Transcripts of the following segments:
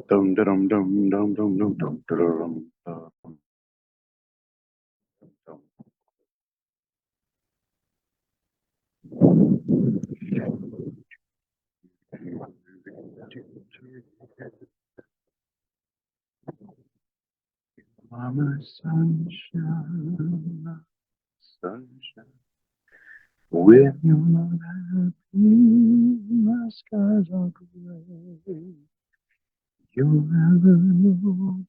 Dum dum dum dum dum dum dum dum dum dum. Mama sunshine, sunshine. When you're not happy, my skies are gray. You'll never know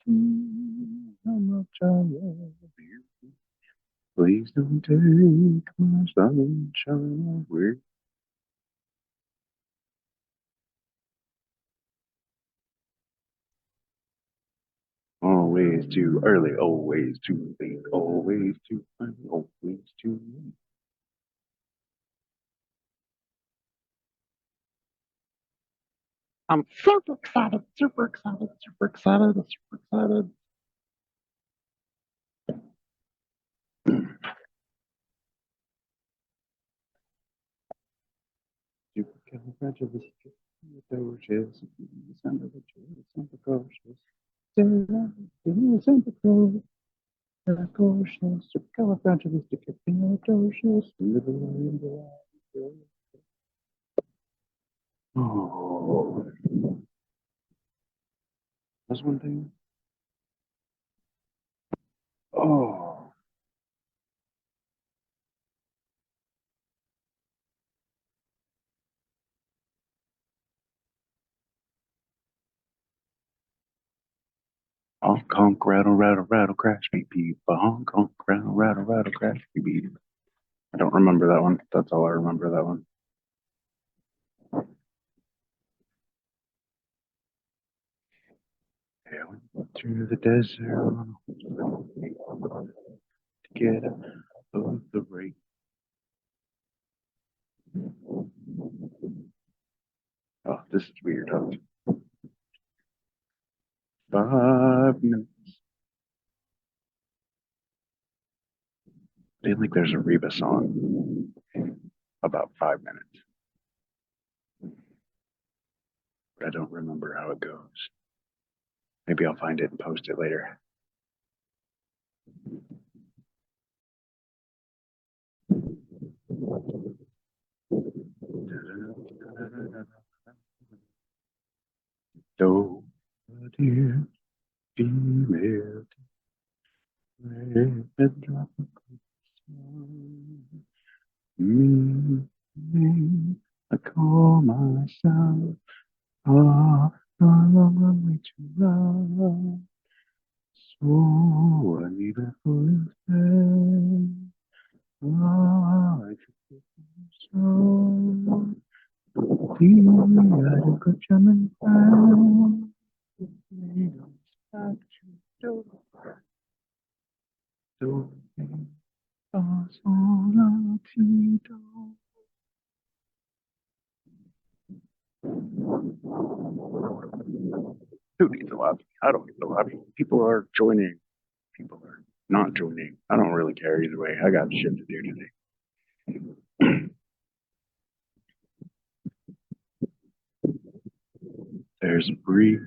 how much I love you. Please don't take my sunshine away. Always too early, always too late, always too early, always too late. I'm super excited, super excited, super excited, super excited. Supercalifragilisticexpialidocious, supercalifragilisticexpialidocious, supercalifragilisticexpialidocious. Oh, that's one thing. Oh, honk, honk, rattle, rattle, rattle, crash, beep, beep. Honk, honk, rattle, rattle, rattle, crash, beep, beep. I don't remember that one. That's all I remember that one. Yeah, we went through the desert on to get out of the rain. Oh, this is weird. Huh? 5 minutes. I feel like there's a Reba song about 5 minutes, but I don't remember how it goes. Maybe I'll find it and post it later. Do, dear female, red drop of me, me, I call myself. Ah, a long way to run. So I need a full stand. Ah, I could so. Please, I took a German fan. Freedom, statue, do, do, do, do. Who needs a lobby? I don't need a lobby. People are joining. People are not joining. I don't really care either way. I got shit to do today. There's a breeze.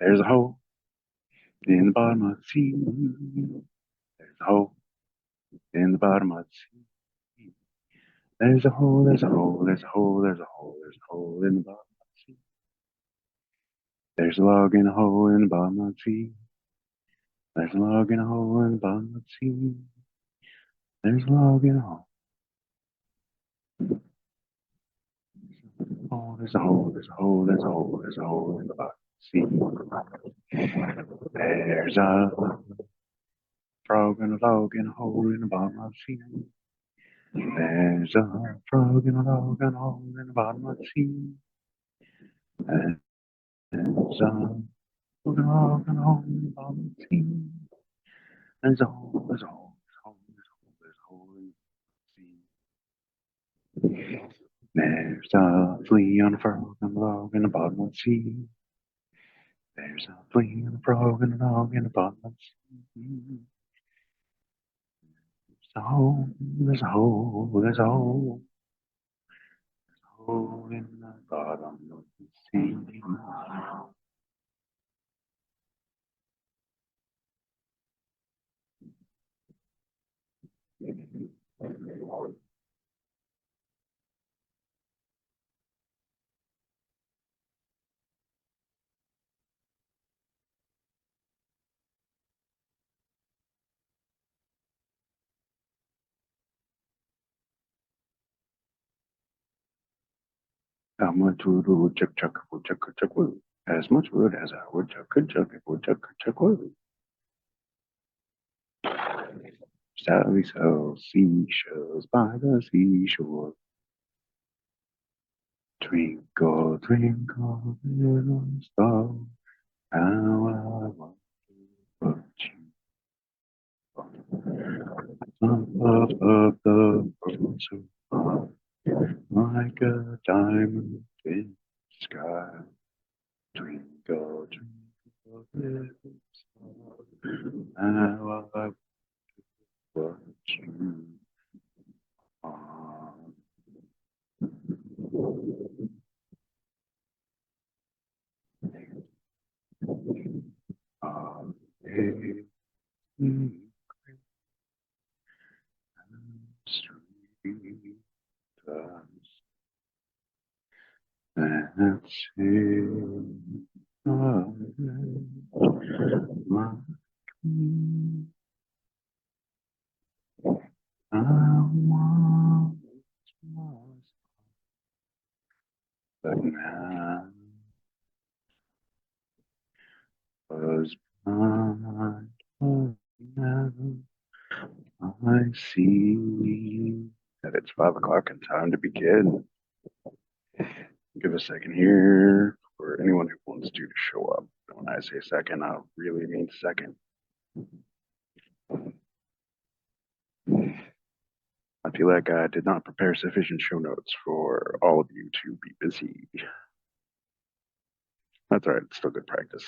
There's a hole in the bottom of the sea. There's a hole in the bottom of the sea. There's a hole, there's a hole, there's a hole, there's a hole, there's a hole in the bottom of the sea. There's a log in a hole in the bottom of the sea. There's a log in a hole in the bottom of the sea. There's a log in a hole. Oh, there's a hole, there's a hole, there's a hole, there's a hole in the bottom of the sea. There's a frog in a log in a hole in the bottom of the sea. There's a frog in a log in a hole in the bottom of the sea. And there's a frog in a log in a hole in the bottom of the sea. There's a hole, there's a hole, there's a hole, there's a hole in the sea. There's a flea on a frog and a log in the bottom of the sea. There's a flea and a frog and a log in the bottom of the sea. There's a hole, there's a hole, there's a hole, there's a hole in the bottom of the sea. How much wood a woodchuck chuck, woodchuck could chuck wood? As much wood as a woodchuck could chuck, if woodchuck could chuck wood. Sally sells seashells by the seashore. Twinkle, twinkle, little star, how I wonder what you are. Up of the world so far, like a diamond in the sky. Twinkle, twinkle, little star, how I wonder what you are. Hey, street that's in my I want was, but now was blind. But now I see that it's 5 o'clock and time to begin. Give a second here for anyone who wants to show up. When I say second, I really mean second. I feel like I did not prepare sufficient show notes for all of you to be busy. That's all right, it's still good practice.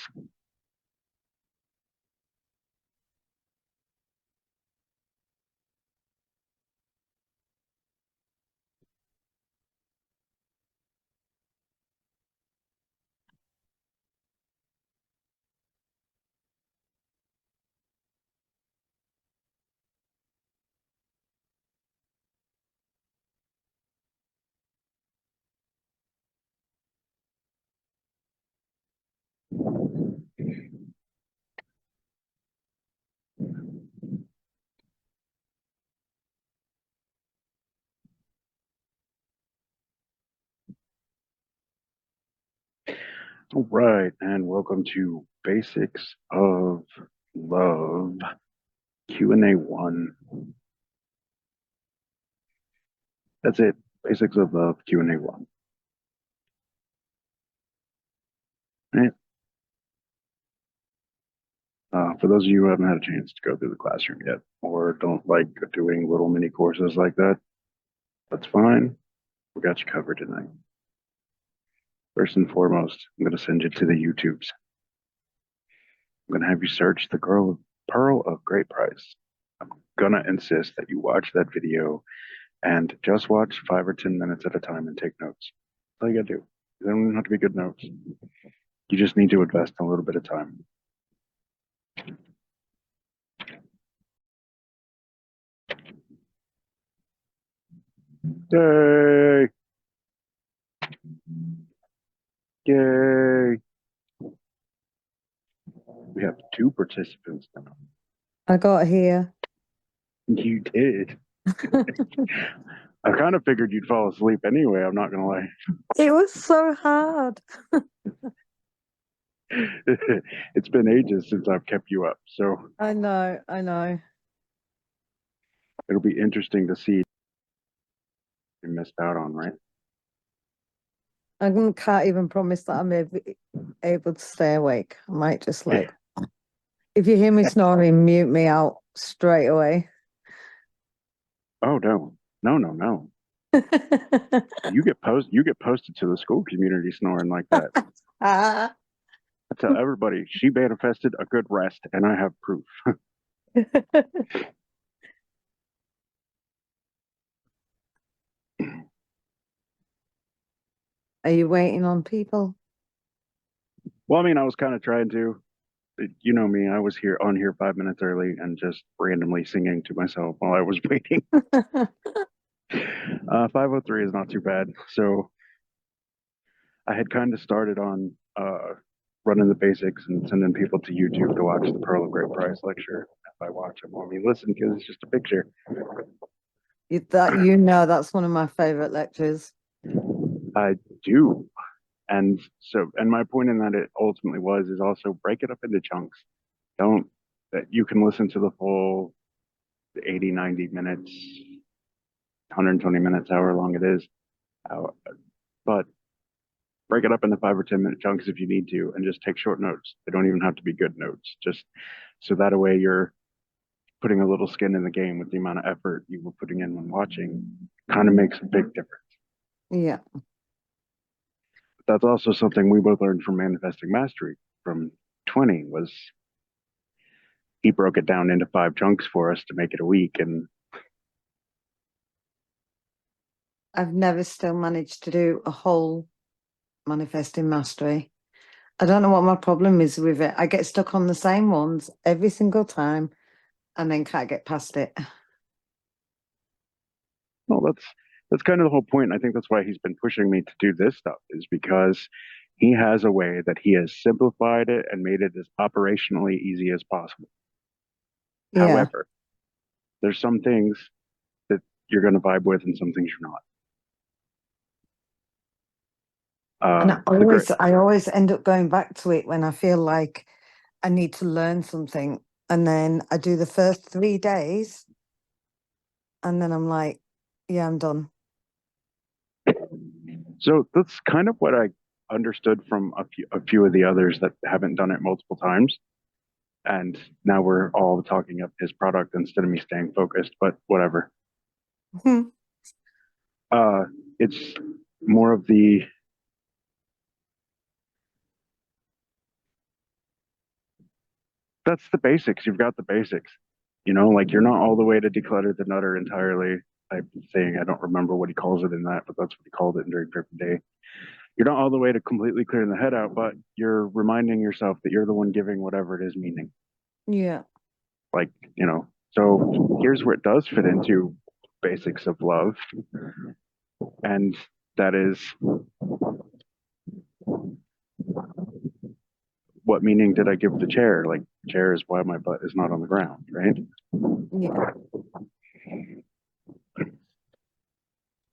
All right, and welcome to Basics of Love Q&A 1. That's it, Basics of Love Q&A 1. Right. For those of you who haven't had a chance to go through the classroom yet, or don't like doing little mini courses like that, that's fine. We got you covered tonight. First and foremost, I'm going to send you to the YouTubes. I'm going to have you search the Pearl of Great Price. I'm going to insist that you watch that video and just watch 5 or 10 minutes at a time and take notes. That's all you got to do. They don't even have to be good notes. You just need to invest a little bit of time. Yay! Yay! We have 2 participants now. I got here. You did. I kind of figured you'd fall asleep anyway, I'm not going to lie. It was so hard. It's been ages since I've kept you up, so I know. it'll be interesting to see you missed out on, right? I can't even promise that I'm able to stay awake. I might just like If you hear me snoring, mute me out straight away. Oh no, no, no, no. You get posted to the school community snoring like that. Ah. I tell everybody she manifested a good rest, and I have proof. Are you waiting on people? Well, I mean, I was kind of trying to. You know me, I was here on here 5 minutes early and just randomly singing to myself while I was waiting. 5:03 is not too bad. So I had kind of started on running the basics and sending people to YouTube to watch the Pearl of Great Price lecture. If I watch them, I mean, listen, because it's just a picture. That's one of my favorite lectures. I do. And my point in that it ultimately was is also break it up into chunks. Don't that you can listen to the full 80, 90 minutes, 120 minutes, however long it is. But break it up into 5 or 10 minute chunks if you need to, and just take short notes. They don't even have to be good notes. Just so that way you're putting a little skin in the game with the amount of effort you were putting in when watching. Kind of makes a big difference. Yeah. But that's also something we both learned from Manifesting Mastery from 20 was he broke it down into 5 chunks for us to make it a week. And I've never still managed to do a whole manifesting mastery. I don't know what my problem is with it. I get stuck on the same ones every single time and then can't get past it. well, that's kind of the whole point. I think that's why he's been pushing me to do this stuff is because he has a way that he has simplified it and made it as operationally easy as possible. Yeah. However, there's some things that you're going to vibe with and some things you're not. And The I always end up going back to it when I feel like I need to learn something. And then I do the first 3 days and then I'm like, yeah, I'm done. So that's kind of what I understood from a few of the others that haven't done it multiple times. And now we're all talking up his product instead of me staying focused, but whatever. uh, it's more of the that's the basics. You've got the basics. You know, like you're not all the way to declutter the nutter entirely. I'm saying I don't remember what he calls it in that, but that's what he called it during Dripping Day. You're not all the way to completely clearing the head out, but you're reminding yourself that you're the one giving whatever it is meaning. Yeah. Like, you know, so here's where it does fit into basics of love. And that is what meaning did I give the chair? Like, chair is why my butt is not on the ground, right? Yeah.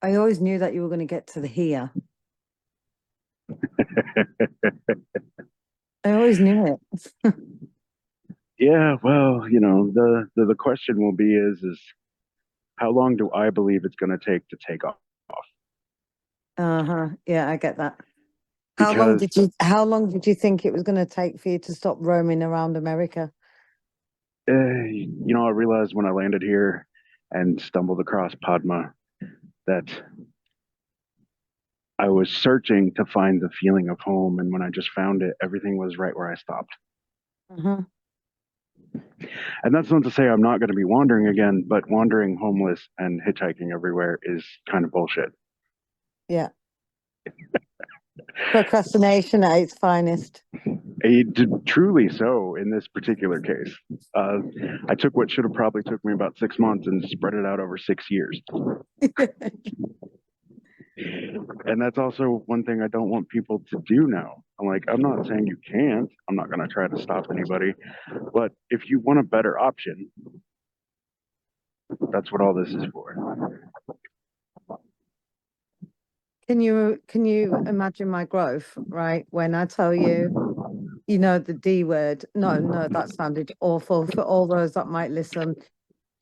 I always knew that you were going to get to the here. I always knew it. Yeah, well, you know, the question will be is how long do I believe it's going to take off? Uh-huh. Yeah, I get that. Because How long did you think it was going to take for you to stop roaming around America? you know, I realized when I landed here and stumbled across Padma that I was searching to find the feeling of home, and when I just found it, everything was right where I stopped. Uh-huh. And that's not to say I'm not going to be wandering again, but wandering homeless and hitchhiking everywhere is kind of bullshit. Yeah. Procrastination at its finest. Truly so in this particular case. I took what should have probably took me about 6 months and spread it out over 6 years. And that's also one thing I don't want people to do now. I'm like, I'm not saying you can't. I'm not going to try to stop anybody. But if you want a better option, that's what all this is for. Can you imagine my growth, right? When I tell you, the D word. No, that sounded awful for all those that might listen.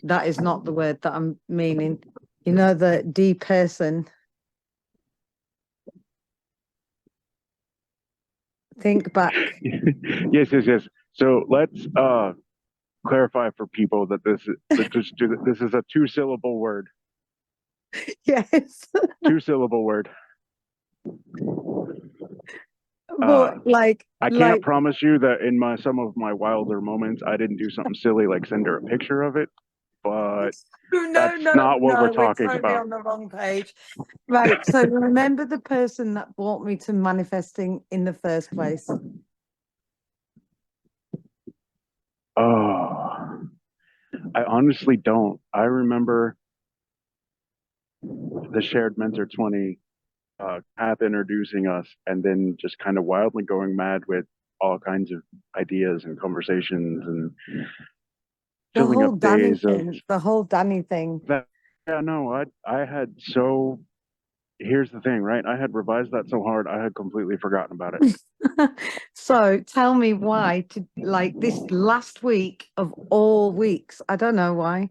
That is not the word that I'm meaning. The D person. Think back. Yes. So let's clarify for people that this is a two-syllable word. Yes. Two-syllable word. Uh, But like, I can't like, promise you that in my some of my wilder moments I didn't do something silly like send her a picture of it, but no, that's no, not what we're no, we're talking totally about. on the wrong page. Right. So remember the person that brought me to manifesting in the first place? Oh, I honestly don't. I remember the shared mentor 20 Cap introducing us and then just kind of wildly going mad with all kinds of ideas and conversations and The filling whole up Danny days of thing, the whole Danny thing. that. Yeah, no, I had so here's the thing, right? I had revised that so hard I had completely forgotten about it. So tell me why to like this last week of all weeks. I don't know why,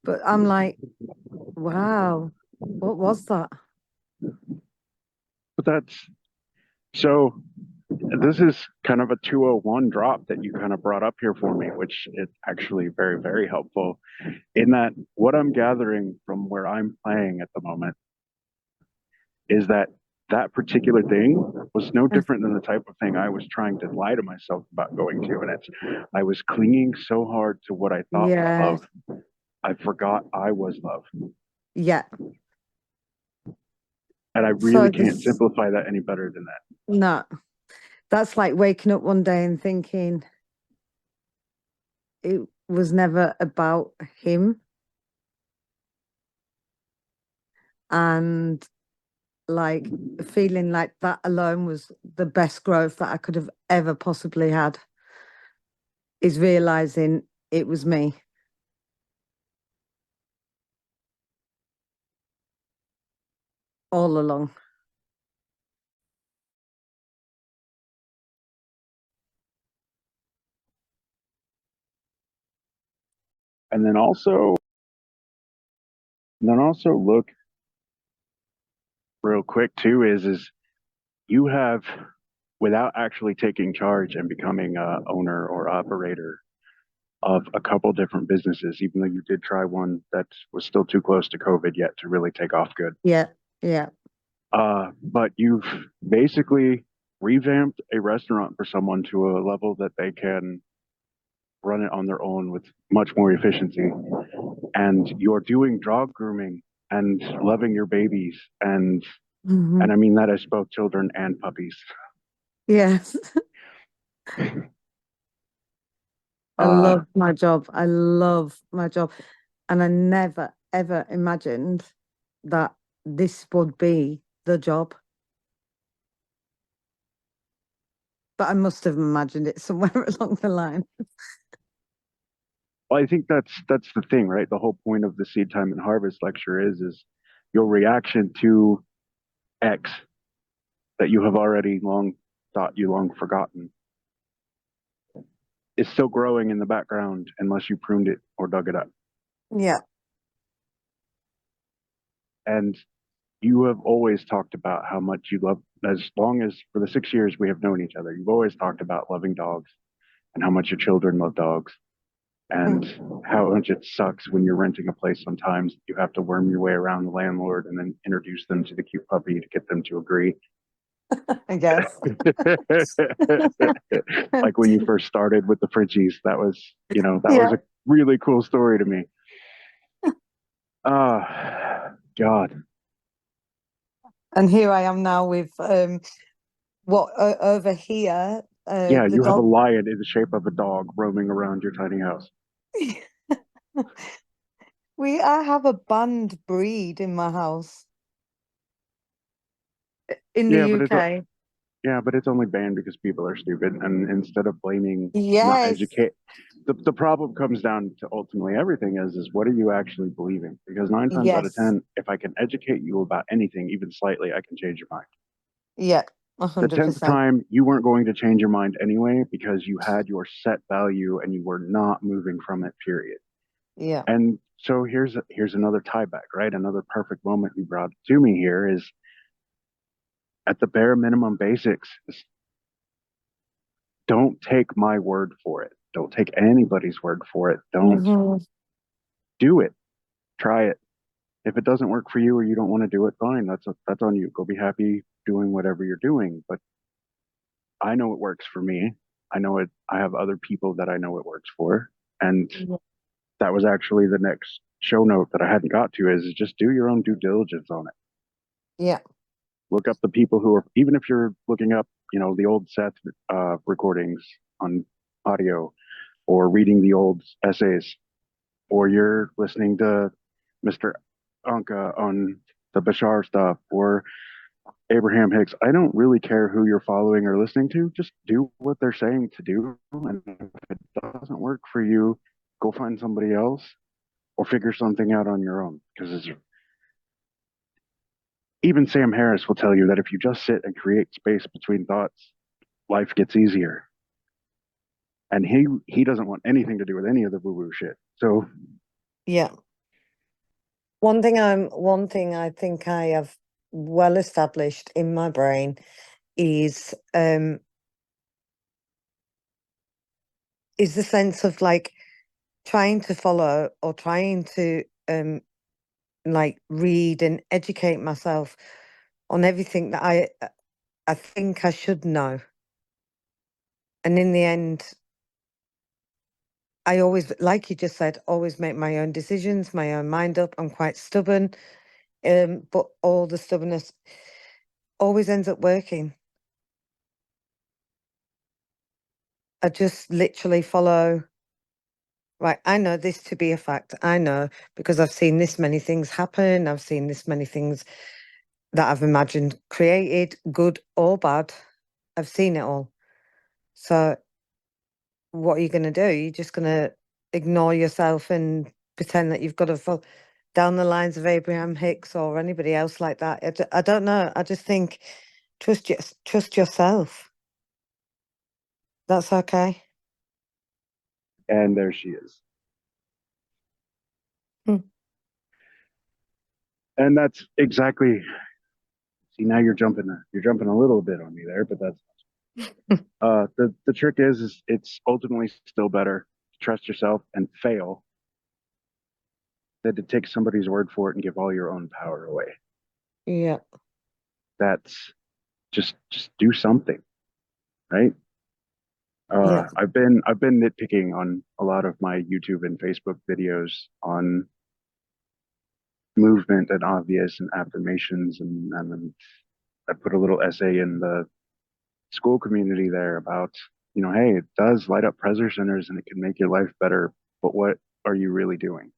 but I'm like, wow, what was that? But that's so this is kind of a 201 drop that you kind of brought up here for me, which is actually very, very helpful in that what I'm gathering from where I'm playing at the moment is that that particular thing was no different than the type of thing I was trying to lie to myself about going to. And it's, I was clinging so hard to what I thought was Yeah, love. I forgot I was love. yeah. And I So really can't this, simplify that any better than that. no, that's like waking up one day and thinking it was never about him and like feeling like that alone was the best growth that I could have ever possibly had is realizing it was me. All along. And then also look real quick too is you have without actually taking charge and becoming a owner or operator of a couple different businesses, even though you did try one that was still too close to COVID yet to really take off good. Yeah, yeah. But you've basically revamped a restaurant for someone to a level that they can run it on their own with much more efficiency. And you're doing dog grooming and loving your babies and Mhm. I mean that as both children and puppies. Yes. I Uh, love my job. I love my job. And I never, ever imagined that this would be the job. But I must have imagined it somewhere along the line. well, I think that's the thing, right? The whole point of the seed time and harvest lecture is your reaction to X that you have already long thought you long forgotten is still growing in the background unless you pruned it or dug it up. Yeah. And you have always talked about how much you love, as long as for the 6 years we have known each other, you've always talked about loving dogs and how much your children love dogs and Mm. how much it sucks when you're renting a place sometimes. You have to worm your way around the landlord and then introduce them to the cute puppy to get them to agree. I guess. Like when you first started with the Fridgies, that was, that was Yeah. a really cool story to me. Ah, God. And here I am now with what over here, Yeah, the you have a dog. lion in the shape of a dog roaming around your tiny house. I have a banned breed in my house in the Yeah, but it's UK. yeah, but it's only banned because people are stupid. And instead of blaming not Yes. educate, the problem comes down to ultimately everything is what are you actually believing? Because nine times out of Yes. ten, if I can educate you about anything, even slightly, I can change your mind. Yeah. The tenth 100%. time, you weren't going to change your mind anyway because you had your set value and you were not moving from it. Period. Yeah. And so here's another tie back, right? Another perfect moment you brought to me here is at the bare minimum basics. don't take my word for it. Don't take anybody's word for it. Don't Hmm. do it. Try it. If it doesn't work for you or you don't want to do it, fine. That's on you. Go be happy doing whatever you're doing. But I know it works for me. I know it. I have other people that I know it works for, and that was actually the next show note that I hadn't got to is just do your own due diligence on it. Yeah. Look up the people who are, even if you're looking up, the old set recordings on audio or reading the old essays, or you're listening to Mr. Anka on the Bashar stuff or Abraham Hicks. I don't really care who you're following or listening to. Just do what they're saying to do. And if it doesn't work for you, go find somebody else or figure something out on your own. Because even Sam Harris will tell you that if you just sit and create space between thoughts, life gets easier. And he doesn't want anything to do with any of the woo woo shit. So Yeah. One thing I think I have well established in my brain is the sense of like trying to follow or trying to like read and educate myself on everything that I think I should know. And in the end, I always, like you just said, always make my own decisions, my own mind up. I'm quite stubborn, but all the stubbornness always ends up working. I just literally follow, right, I know this to be a fact. I know because I've seen this many things happen. I've seen this many things that I've imagined created, good or bad. I've seen it all. So what are you going to do? You're just going to ignore yourself and pretend that you've got to follow down the lines of Abraham Hicks or anybody else like that. I don't know. I just think trust yourself. That's okay. and there she is. Hmm. And that's exactly. See, now you're jumping a little bit on me there, but that's the trick is it's ultimately still better to trust yourself and fail than to take somebody's word for it and give all your own power away. Yeah. That's just do something, right? Yeah. I've been nitpicking on a lot of my YouTube and Facebook videos on movement and obvious and affirmations, and then I put a little essay in the school community there about, hey, it does light up pleasure centers and it can make your life better, but what are you really doing?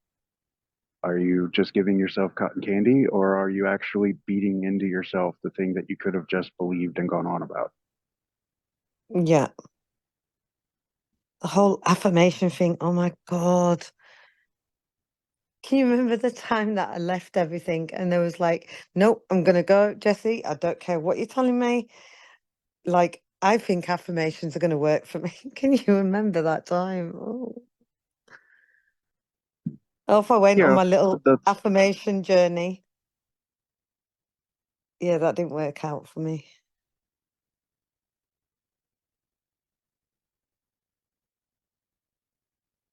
Are you just giving yourself cotton candy, or are you actually beating into yourself the thing that you could have just believed and gone on about? Yeah. The whole affirmation thing. Oh my God. Can you remember the time that I left everything and there was like, nope, I'm going to go, Jesse. I don't care what you're telling me. Like, I think affirmations are going to work for me. Can you remember that time? Oh. Off I went on Yeah, my little that's affirmation journey. Yeah, that didn't work out for me.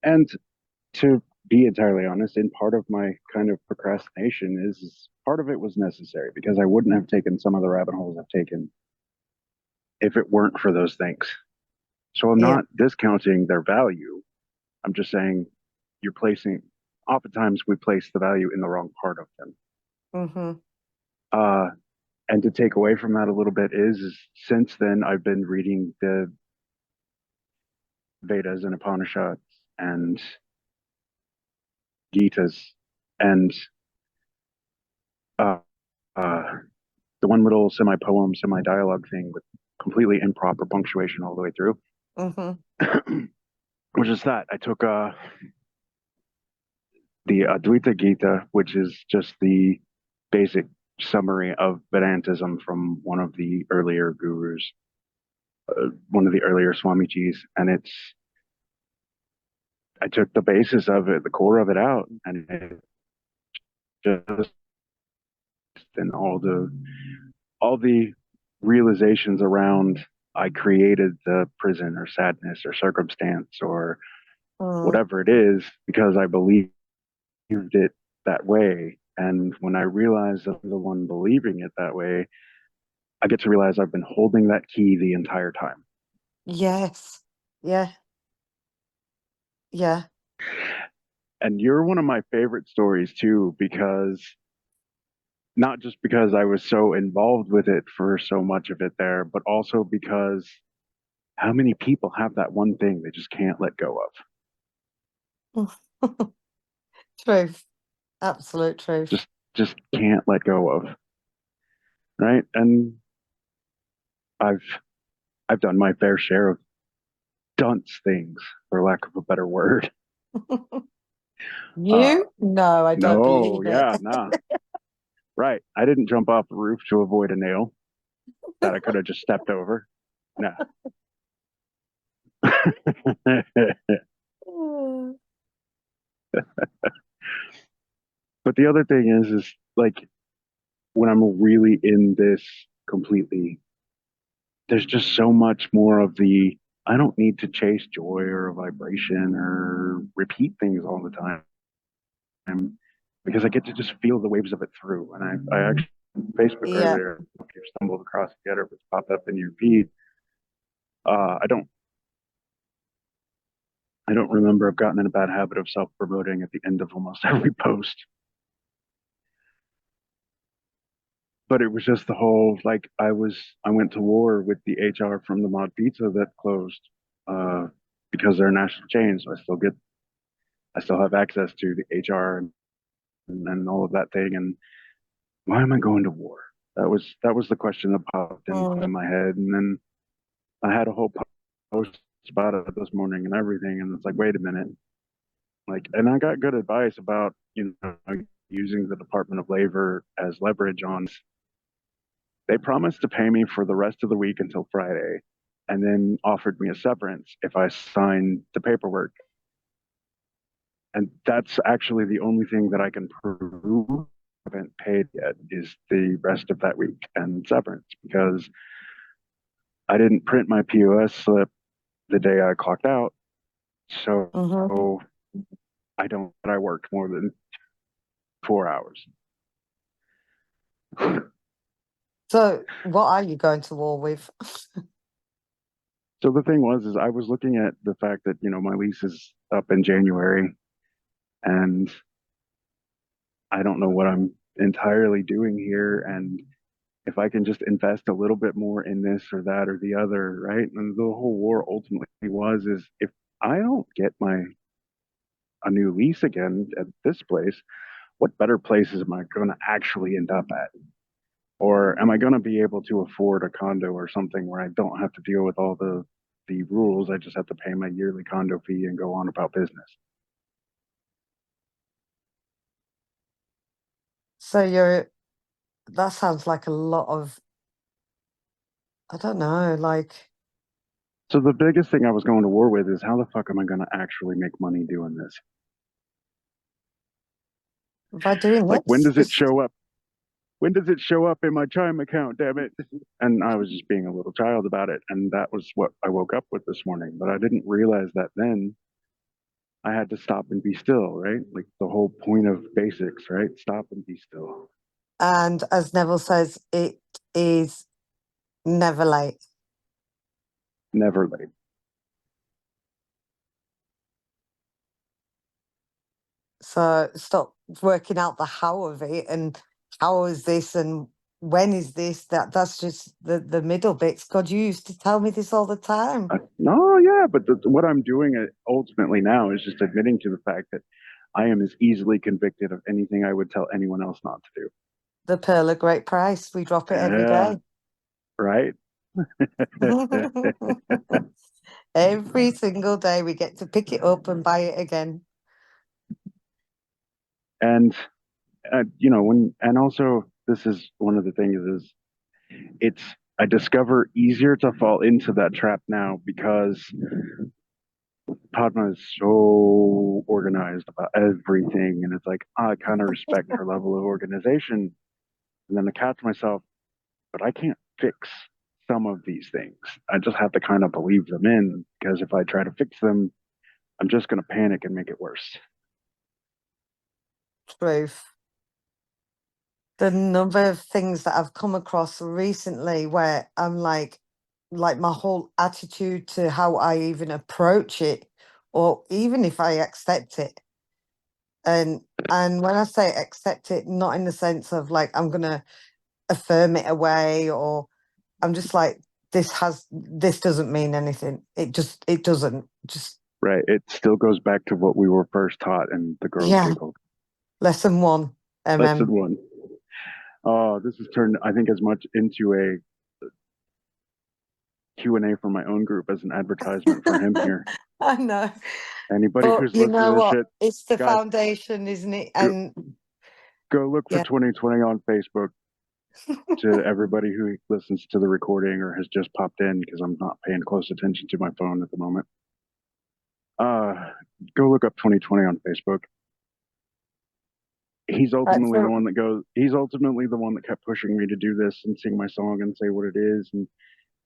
and to be entirely honest, in part of my kind of procrastination is part of it was necessary because I wouldn't have taken some of the rabbit holes I've taken if it weren't for those things. So I'm Yeah. not discounting their value. I'm just saying you're placing, oftentimes we place the value in the wrong part of them. Mm-hmm. Uh, and to take away from that a little bit is since then I've been reading the Vedas and Upanishads and Gitas and uh, uh, the one little semi poem, semi dialogue thing with completely improper punctuation all the way through, Mm-hmm. which is that I took the Advaita Gita, which is just the basic summary of Vedantism from one of the earlier gurus, one of the earlier Swamijis, and I took the basis of it, the core of it out, and it just and all the realizations around I created the prison or sadness or circumstance or Mm, whatever it is because I believed it that way. And when I realized that I'm the one believing it that way, I get to realize I've been holding that key the entire time. yes. Yeah. Yeah. And you're one of my favorite stories too, because not just because I was so involved with it for so much of it there, but also because how many people have that one thing they just can't let go of? Truth. Absolute truth. Just just can't let go of, right? And I've I've done my fair share of dunce things, for lack of a better word. Uh, You? No, I don't no, believe it. yeah, nah, right. I didn't jump off the roof to avoid a nail that I could have just stepped over. Nah. Mm. But the other thing is like when I'm really in this completely, there's just so much more of the I don't need to chase joy or a vibration or repeat things all the time because I get to just feel the waves of it through. And I actually on Facebook Yeah. earlier, if you stumbled across it yet or if it's popped up in your feed, I don't remember I've gotten in a bad habit of self promoting at the end of almost every post. But it was just the whole like I went to war with the HR from the Mod Pizza that closed uh, because they're a national chain, so I still have access to the HR and all of that thing. And why am I going to war? That was the question that popped Mm. in my head, and then I had a whole post about it this morning and everything, and it's like, wait a minute, like, and I got good advice about using the Department of Labor as leverage on. They promised to pay me for the rest of the week until Friday, and then offered me a severance if I signed the paperwork. And that's actually the only thing that I can prove I haven't paid yet is the rest of that week and severance because I didn't print my POS slip the day I clocked out. So Hmm. I don't, I worked more than 4 hours. So, what are you going to war with? So the thing was, is I was looking at the fact that, my lease is up in January and I don't know what I'm entirely doing here. And if I can just invest a little bit more in this or that or the other, right? And the whole war ultimately was is if I don't get my a new lease again at this place, what better places am I going to actually end up at? Or am I going to be able to afford a condo or something where I don't have to deal with all the rules? I just have to pay my yearly condo fee and go on about business. So, that sounds like a lot of, I don't know, like So the biggest thing I was going to war with is how the fuck am I going to actually make money doing this? by doing Like when this, does it just show up? When does it show up in my Chime account? Damn it! And I was just being a little child about it, and that was what I woke up with this morning. But I didn't realize that then I had to stop and be still, right? Like the whole point of basics, right? Stop and be still. and as Neville says, it is never late. Never late. So stop working out the how of it and how is this and when is this? That's just the middle bits. God, you used to tell me this all the time. No, yeah, but what I'm doing ultimately now is just admitting to the fact that I am as easily convicted of anything I would tell anyone else not to do. The pearl of great price. We drop it every Yeah, day. right. Every single day we get to pick it up and buy it again. And and also this is one of the things is it's I discover easier to fall into that trap now because Padma is so organized about everything, and it's like I kind of respect her level of organization, and then I catch myself, but I can't fix some of these things. I just have to kind of believe them in, because if I try to fix them, I'm just going to panic and make it worse. Truth. The number of things that I've come across recently where I'm like my whole attitude to how I even approach it, or even if I accept it. And when I say accept it, not in the sense of like I'm gonna affirm it away, or I'm just like, this doesn't mean anything. It doesn't. Just Right. It still goes back to what we were first taught, and the girls yeah. giggled. Lesson 1, Lesson MM. one. Oh, this has turned, I think, as much into a Q&A for my own group as an advertisement for him here. I know. Anybody But who's you listening know to this what? shit, It's the guys, foundation, isn't it? go, And go look for yeah, 2020 on Facebook. To everybody who listens to the recording or has just popped in, because I'm not paying close attention to my phone at the moment. Go look up 2020 on Facebook. He's ultimately the one that goes. He's ultimately the one that kept pushing me to do this and sing my song and say what it is. And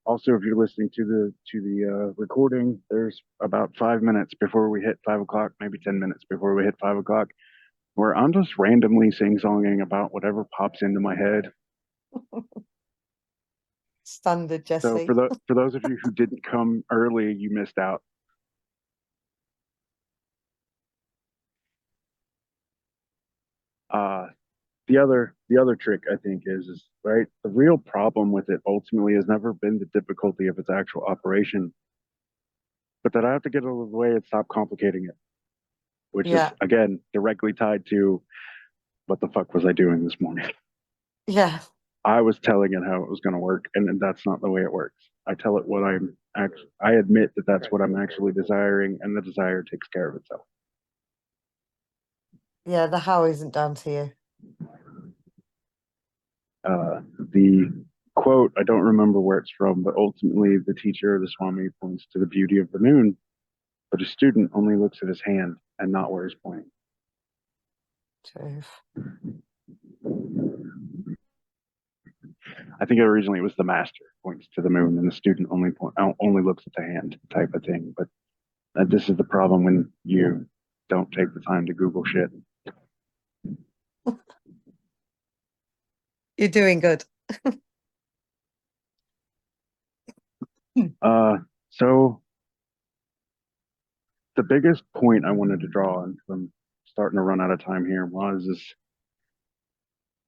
also, if you're listening to the recording, there's about 5 minutes before we hit 5 o'clock, maybe 10 minutes before we hit 5 o'clock, where I'm just randomly sing-songing about whatever pops into my head. standard, So Jesse. for those of you who didn't come early, you missed out. Uh, the other trick, I think, is right. The real problem with it ultimately has never been the difficulty of its actual operation, but that I have to get out of the way and stop complicating it, which is Yeah, again directly tied to what the fuck was I doing this morning? yeah, I was telling it how it was going to work, and that's not the way it works. I tell it what I'm actually. I admit that that's what I'm actually desiring, and the desire takes care of itself. yeah. The how isn't down to you. The quote, I don't remember where it's from, but ultimately the teacher, the Swami, points to the beauty of the moon, but a student only looks at his hand and not where he's pointing. Truth. I think originally it was the master points to the moon and the student only looks at the hand type of thing. But this is the problem when you don't take the time to Google shit. You're doing good. So the biggest point I wanted to draw, and I'm starting to run out of time here, was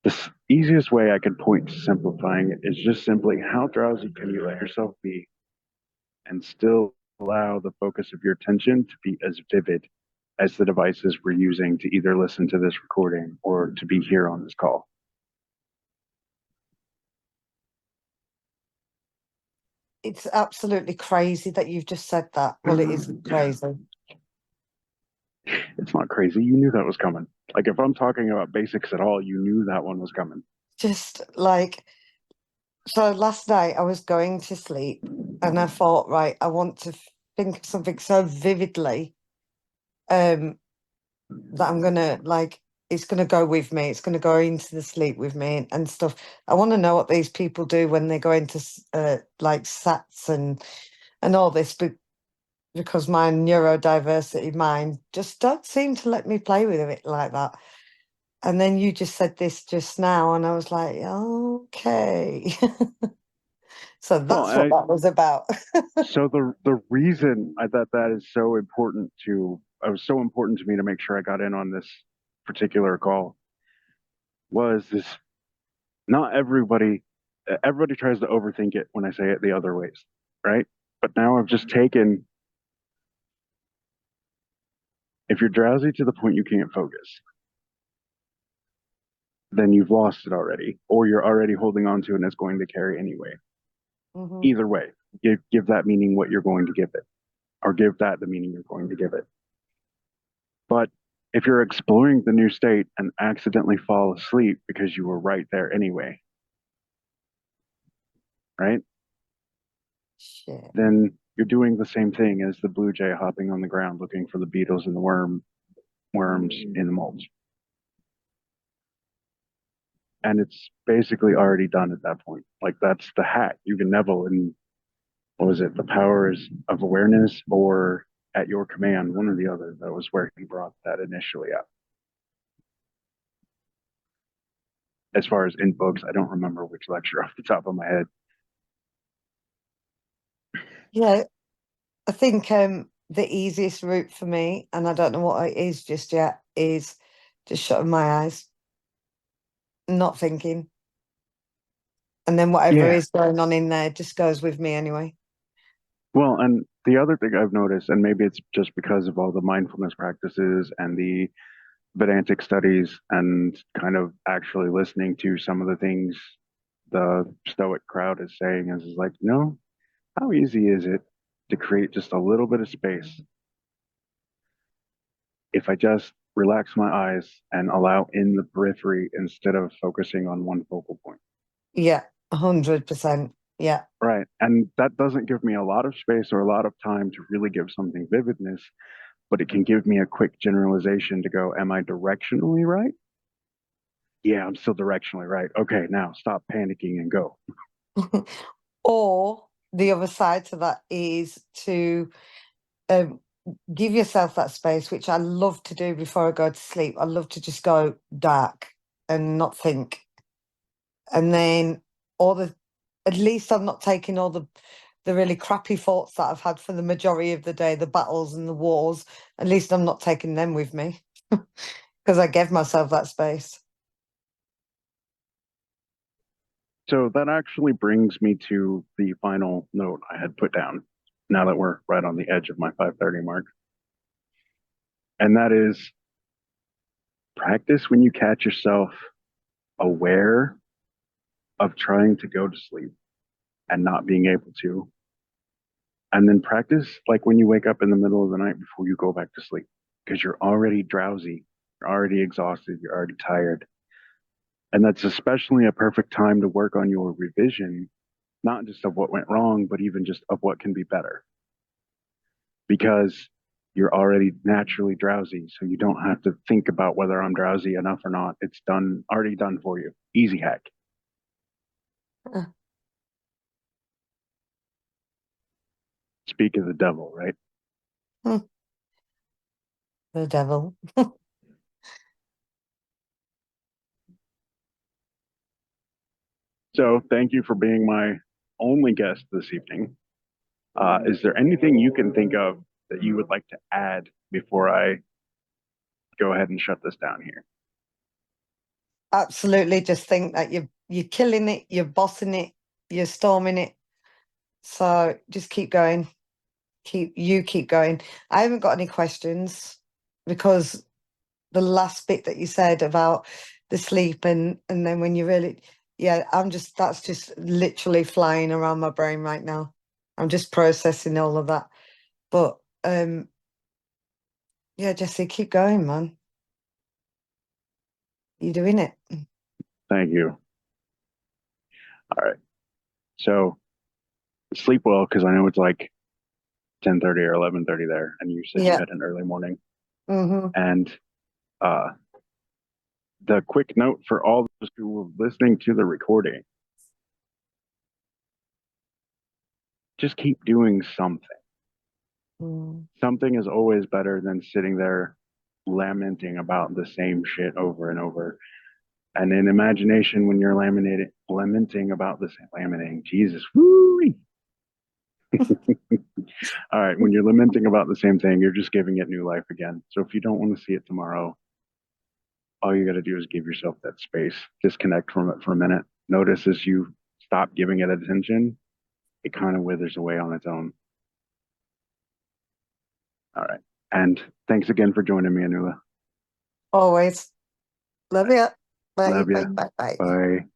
the easiest way I could point to simplifying it is just simply how drowsy can you let yourself be and still allow the focus of your attention to be as vivid as the devices we're using to either listen to this recording or to be here on this call. It's absolutely crazy that you've just said that. Well, it is crazy. It's not crazy. You knew that was coming. Like, if I'm talking about basics at all, you knew that one was coming. Just like, so last night I was going to sleep and I thought, right, I want to think of something so vividly that I'm gonna like, it's gonna go with me. It's gonna go into the sleep with me and stuff. I want to know what these people do when they go into like SATs and all this, but because my neurodiversity mind just don't seem to let me play with it like that. And then you just said this just now, and I was like, okay. So Well, that's what that was about. so the reason I thought that is so important to, it was so important to me to make sure I got in on this particular call was this. Not everybody tries to overthink it when I say it the other ways, right? But now I've just taken, if you're drowsy to the point you can't focus, then you've lost it already, or you're already holding on to it and it's going to carry anyway. Mhm. Either way, give that meaning what you're going to give it, or give that the meaning you're going to give it. But if you're exploring the new state and accidentally fall asleep because you were right there anyway, right? Shit. Then you're doing the same thing as the blue jay hopping on the ground looking for the beetles and the worms in the mulch. and it's basically already done at that point. Like that's the hack. You can Neville in, what was it, the powers of awareness or at your command, one or the other. That was where he brought that initially up. As far as in books, I don't remember which lecture off the top of my head. Yeah, I think the easiest route for me, and I don't know what it is just yet, is just shutting my eyes, not thinking. And then whatever Yeah. is going on in there just goes with me anyway. Well, and the other thing I've noticed, and maybe it's just because of all the mindfulness practices and the Vedantic studies and kind of actually listening to some of the things the Stoic crowd is saying is like, no, how easy is it to create just a little bit of space if I just relax my eyes and allow in the periphery instead of focusing on one focal point? Yeah, 100%. Yeah. Right. And that doesn't give me a lot of space or a lot of time to really give something vividness, but it can give me a quick generalization to go, am I directionally right? Yeah, I'm still directionally right. Okay, now stop panicking and go. Or the other side to that is to um, give yourself that space, which I love to do before I go to sleep. I love to just go dark and not think. And then at least I'm not taking all the really crappy thoughts that I've had for the majority of the day, the battles and the wars. At least I'm not taking them with me because I gave myself that space. So that actually brings me to the final note I had put down now that we're right on the edge of my 5:30 mark. And that is practice when you catch yourself aware of trying to go to sleep and not being able to. And then practice like when you wake up in the middle of the night before you go back to sleep because you're already drowsy, you're already exhausted, you're already tired. And that's especially a perfect time to work on your revision, not just of what went wrong, but even just of what can be better. Because you're already naturally drowsy, so you don't have to think about whether I'm drowsy enough or not. It's done, already done for you. Easy hack. Uh, Speak of the devil, right? The devil. So thank you for being my only guest this evening. Is there anything you can think of that you would like to add before I go ahead and shut this down here? Absolutely. Just think that you're killing it, you're bossing it, you're storming it. So just keep going. Keep going. I haven't got any questions because the last bit that you said about the sleep and then when you really, yeah, that's just literally flying around my brain right now. I'm just processing all of that. But yeah, Jesse, keep going, man. You're doing it. Thank you. All right. So sleep well because I know it's like 10:30 or 11:30 there, and you said you Yeah. had an early morning. Mm-hmm. And uh, the quick note for all those who were listening to the recording: just keep doing something. Mm. Something is always better than sitting there lamenting about the same shit over and over. And in imagination, when you're lamenting about the same, laminating, Jesus, woo! All right, when you're lamenting about the same thing, you're just giving it new life again. So if you don't want to see it tomorrow, all you got to do is give yourself that space, disconnect from it for a minute. Notice as you stop giving it attention, it kind of withers away on its own. All right. And thanks again for joining me, Anula. Always. Love you. Bye, Love bye, you. bye, bye. Bye.